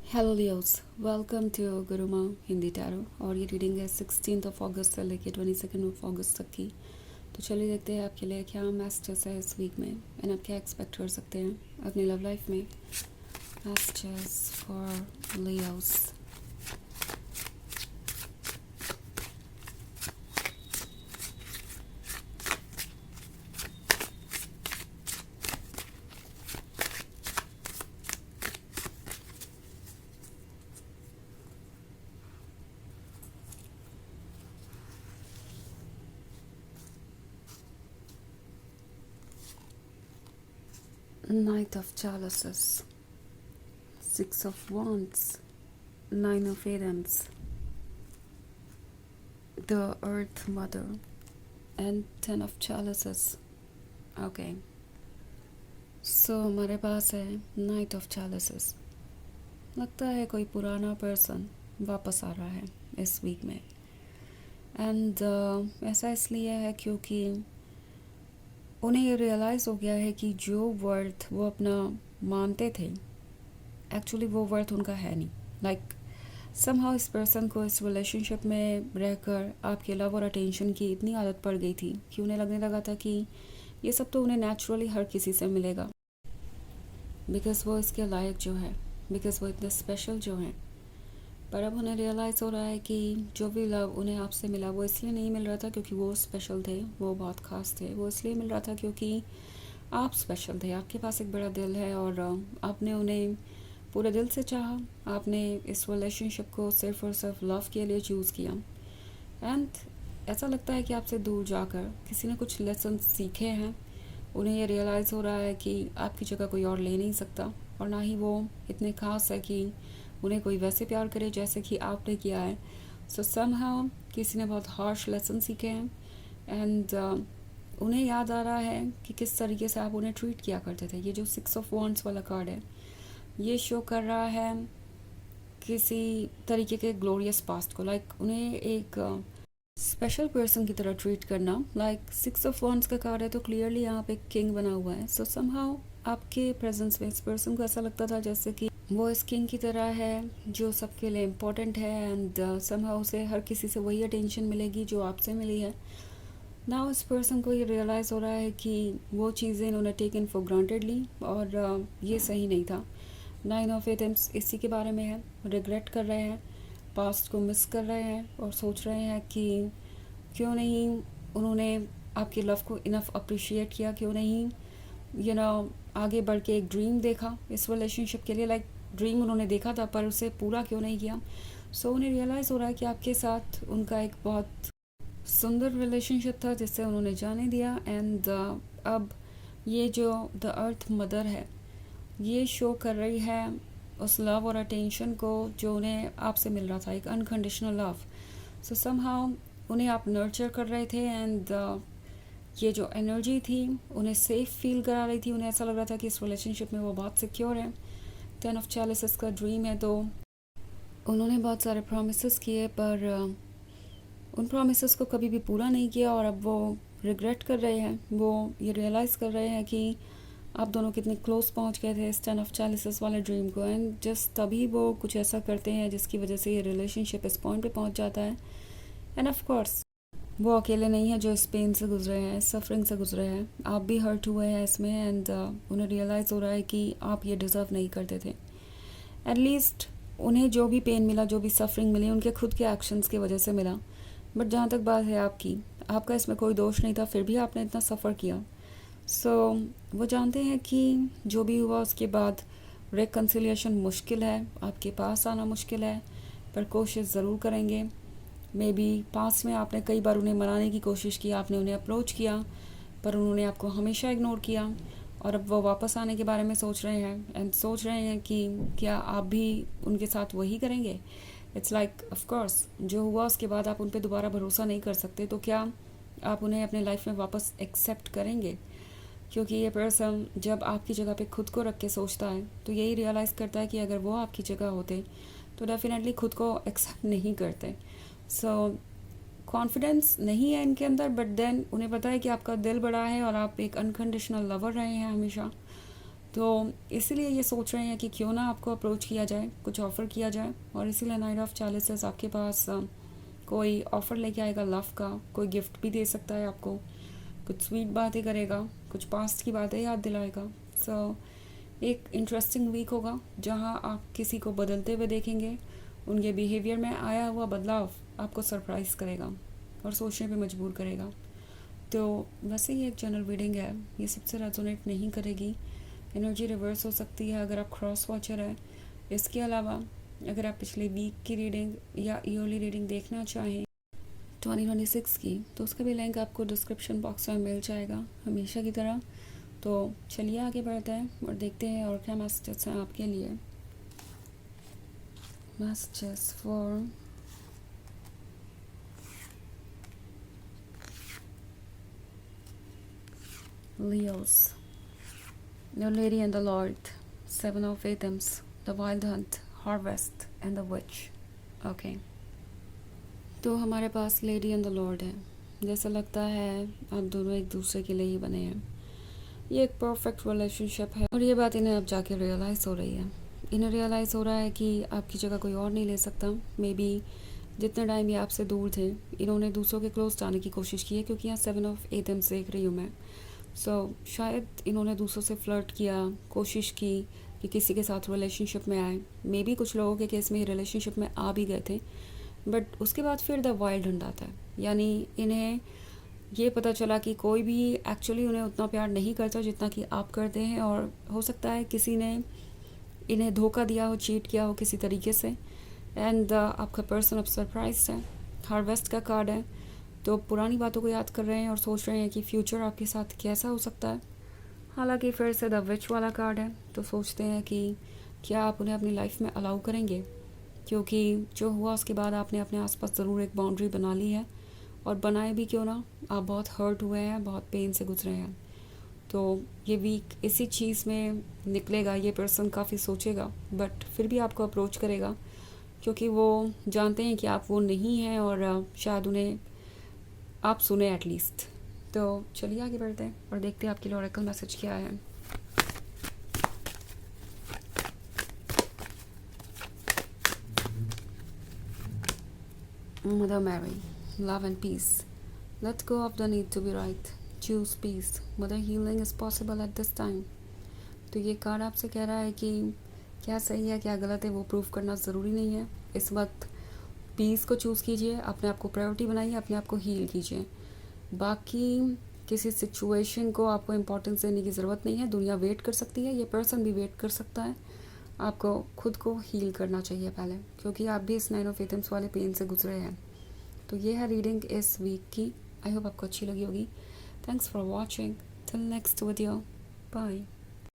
Hello Leos, welcome to Guruma Hindi tarot. और ये reading है 16 अगस्त से लेके 22 अगस्त तक की। तो चलिए देखते हैं आपके लिए क्या मैसेजेस है इस वीक में एंड आप क्या एक्सपेक्ट कर सकते हैं अपनी लव लाइफ में। Messages for Leos. Night of chalices, 6 of Wands, 9 of Wands, the Earth Mother and 10 of Chalices. Okay, सो हमारे पास है नाइट ऑफ chalices। लगता है कोई पुराना पर्सन वापस आ रहा है इस वीक में। एंड ऐसा इसलिए है क्योंकि उन्हें ये रियलाइज़ हो गया है कि जो वर्थ वो अपना मानते थे, एक्चुअली वो वर्थ उनका है नहीं। लाइक समहाउ इस पर्सन को इस रिलेशनशिप में रहकर आपके लव और अटेंशन की इतनी आदत पड़ गई थी कि उन्हें लगने लगा था कि ये सब तो उन्हें नेचुरली हर किसी से मिलेगा, बिकॉज़ वो इसके लायक जो है, बिकॉज़ वो इतने स्पेशल जो हैं। पर अब उन्हें रियलाइज़ हो रहा है कि जो भी लव उन्हें आपसे मिला वो इसलिए नहीं मिल रहा था क्योंकि वो स्पेशल थे, वो बहुत ख़ास थे। वो इसलिए मिल रहा था क्योंकि आप स्पेशल थे, आपके पास एक बड़ा दिल है और आपने उन्हें पूरे दिल से चाहा। आपने इस रिलेशनशिप को सिर्फ और सिर्फ लव के लिए चूज़ किया। एंड ऐसा लगता है कि आपसे दूर जाकर किसी ने कुछ लेसन सीखे हैं। उन्हें ये रियलाइज़ हो रहा है कि आपकी जगह कोई और ले नहीं सकता, और ना ही वो इतने ख़ास है कि उन्हें कोई वैसे प्यार करे जैसे कि आपने किया है। सो समहाउ किसी ने बहुत हार्श लेसन सीखे हैं एंड उन्हें याद आ रहा है कि किस तरीके से आप उन्हें ट्रीट किया करते थे। ये जो 6 of Wands वाला कार्ड है, ये शो कर रहा है किसी तरीके के ग्लोरियस पास्ट को। लाइक उन्हें एक स्पेशल पर्सन की तरह ट्रीट करना। लाइक 6 of Wands का कार्ड है तो क्लियरली यहाँ पे किंग बना हुआ है। सो समहाउ आपके प्रेजेंस में इस पर्सन को ऐसा लगता था जैसे कि वो इस किंग की तरह है जो सबके लिए इम्पोर्टेंट है एंड समहाउ उसे हर किसी से वही अटेंशन मिलेगी जो आपसे मिली है। नाउ इस पर्सन को ये रियलाइज़ हो रहा है कि वो चीज़ें इन्होंने टेकन फॉर ग्रांटेड ली और ये सही नहीं था। 9 of Wands इसी के बारे में है। रिग्रेट कर रहे हैं, पास्ट को मिस कर रहे हैं और सोच रहे हैं कि क्यों नहीं उन्होंने आपकी लव को इनफ अप्रिशिएट किया, क्यों नहीं आगे बढ़ के एक ड्रीम देखा इस रिलेशनशिप के लिए। लाइक ड्रीम उन्होंने देखा था पर उसे पूरा क्यों नहीं किया। सो उन्हें रियलाइज़ हो रहा है कि आपके साथ उनका एक बहुत सुंदर रिलेशनशिप था जिससे उन्होंने जाने दिया। एंड अब ये जो द अर्थ मदर है, ये शो कर रही है उस लव और अटेंशन को जो उन्हें आपसे मिल रहा था, एक अनकंडीशनल लव। सो समहाउ उन्हें आप नर्चर कर रहे थे एंड ये जो एनर्जी थी उन्हें सेफ फील करा रही थी। उन्हें ऐसा लग रहा था कि इस रिलेशनशिप में वो बहुत सिक्योर है। 10 of Chalices का ड्रीम है तो उन्होंने बहुत सारे प्रोमिसेस किए पर उन प्रोमिसेस को कभी भी पूरा नहीं किया और अब वो रिग्रेट कर रहे हैं। वो ये रियलाइज़ कर रहे हैं कि आप दोनों कितने क्लोज पहुंच गए थे इस 10 of Chalices वाले ड्रीम को। एंड जस्ट तभी वो कुछ ऐसा करते हैं जिसकी वजह से ये रिलेशनशिप इस पॉइंट पे पहुंच जाता है। एंड ऑफ कोर्स वो अकेले नहीं है जो इस पेन से गुजरे हैं, इस सफरिंग से गुजरे हैं। आप भी हर्ट हुए हैं इसमें एंड उन्हें रियलाइज़ हो रहा है कि आप ये डिज़र्व नहीं करते थे। एटलीस्ट उन्हें जो भी पेन मिला, जो भी सफरिंग मिली, उनके खुद के एक्शंस की वजह से मिला। बट जहाँ तक बात है आपकी, आपका इसमें कोई दोष नहीं था, फिर भी आपने इतना सफ़र किया। सो वो जानते हैं कि जो भी हुआ उसके बाद रिकन्सिलिएशन मुश्किल है, आपके पास आना मुश्किल है, पर कोशिश ज़रूर करेंगे। मे बी पास में आपने कई बार उन्हें मनाने की कोशिश की, आपने उन्हें अप्रोच किया पर उन्होंने आपको हमेशा इग्नोर किया और अब वो वापस आने के बारे में सोच रहे हैं एंड सोच रहे हैं कि क्या आप भी उनके साथ वही करेंगे। इट्स लाइक ऑफ कोर्स जो हुआ उसके बाद आप उन पर दोबारा भरोसा नहीं कर सकते, तो क्या आप उन्हें अपने लाइफ में वापस एक्सेप्ट करेंगे। क्योंकि ये पर्सन जब आपकी जगह पे खुद को रख के सोचता है तो यही रियलाइज़ करता है कि अगर वो आपकी जगह होते तो डेफिनेटली खुद को एक्सेप्ट नहीं करते। सो कॉन्फिडेंस नहीं है इनके अंदर, बट देन उन्हें पता है कि आपका दिल बड़ा है और आप एक अनकंडीशनल लवर रहे हैं हमेशा। तो इसीलिए ये सोच रहे हैं कि क्यों ना आपको अप्रोच किया जाए, कुछ ऑफ़र किया जाए, और इसीलिए नाइट ऑफ चैलेंसेस आपके पास कोई ऑफ़र लेके आएगा लव का, कोई गिफ्ट भी दे सकता है आपको, कुछ स्वीट बातें करेगा, कुछ पास्ट की बातें याद दिलाएगा। सो एक इंटरेस्टिंग वीक होगा जहाँ आप किसी को बदलते हुए देखेंगे, उनके बिहेवियर में आया हुआ बदलाव आपको सरप्राइज़ करेगा और सोचने पे मजबूर करेगा। तो वैसे ही एक जनरल रीडिंग है, ये सबसे रेजोनेट नहीं करेगी, एनर्जी रिवर्स हो सकती है अगर आप क्रॉस वॉचर है। इसके अलावा अगर आप पिछले वीक की रीडिंग या ईयरली रीडिंग देखना चाहें 2026 की, तो उसका भी लिंक आपको डिस्क्रिप्शन बॉक्स में मिल जाएगा हमेशा की तरह। तो चलिए आगे बढ़ते हैं और देखते हैं और क्या मैसेजेस हैं आपके लिए। Messages for Leos, Your Lady and the Lord, Seven of Atoms, The Wild Hunt, Harvest and The Witch. Okay. तो हमारे पास लेडी एंड द लॉर्ड है। जैसा लगता है आप दोनों एक दूसरे के लिए ही बने हैं। ये एक परफेक्ट रिलेशनशिप है और ये बात इन्हें अब जाके रियलाइज़ हो रही है। इन्हें रियलाइज़ हो रहा है कि आपकी जगह कोई और नहीं ले सकता। मे बी जितने टाइम ये आपसे दूर थे, इन्होंने दूसरों के क्लोज जाने की कोशिश की है, क्योंकि यहाँ 7 ऑफ एथम्स देख रही हूँ मैं। शायद इन्होंने दूसरों से फ्लर्ट किया, कोशिश की कि किसी के साथ रिलेशनशिप में आए। मे बी कुछ लोगों के केस में रिलेशनशिप में आ भी गए थे, बट उसके बाद फिर द वाइल्ड हंट आता है। यानी इन्हें ये पता चला कि कोई भी एक्चुअली उन्हें उतना प्यार नहीं करता जितना कि आप करते हैं, और हो सकता है किसी ने इन्हें धोखा दिया हो, चीट किया हो किसी तरीके से। एंड आपका पर्सन अब सरप्राइज है। हार्वेस्ट का कार्ड है, तो पुरानी बातों को याद कर रहे हैं और सोच रहे हैं कि फ्यूचर आपके साथ कैसा हो सकता है। हालांकि फिर से द विच वाला कार्ड है, तो सोचते हैं कि क्या आप उन्हें अपनी लाइफ में अलाउ करेंगे, क्योंकि जो हुआ उसके बाद आपने अपने आसपास ज़रूर एक बाउंड्री बना ली है, और बनाए भी क्यों ना, आप बहुत हर्ट हुए हैं, बहुत पेन से गुजरे हैं। तो ये वीक इसी चीज़ में निकलेगा। ये पर्सन काफ़ी सोचेगा, बट फिर भी आपको अप्रोच करेगा, क्योंकि वो जानते हैं कि आप वो नहीं हैं, और शायद उन्हें आप सुने एटलीस्ट। तो चलिए आगे बढ़ते हैं और देखते हैं आपके लिए ऑरेकल मैसेज क्या है। Mother Mary, love and peace. Let go of the need to be right. Choose peace. Mother, healing is possible at this time. तो ये कार्ड आपसे कह रहा है कि क्या सही है क्या गलत है वो प्रूव करना ज़रूरी नहीं है। इस वक्त पीस को चूज़ कीजिए, अपने आप को प्रायोरिटी बनाइए, अपने आप को हील कीजिए। बाकी किसी सिचुएशन को आपको इम्पोर्टेंस देने की ज़रूरत नहीं है। दुनिया वेट कर सकती है, ये पर्सन भी वेट कर सकता है। आपको खुद को हील करना चाहिए पहले, क्योंकि आप भी इस 9 ऑफ एथम्स वाले पेन से गुजरे हैं। तो ये है रीडिंग इस वीक की। आई होप आपको अच्छी लगी होगी। Thanks for watching. Till next video, bye.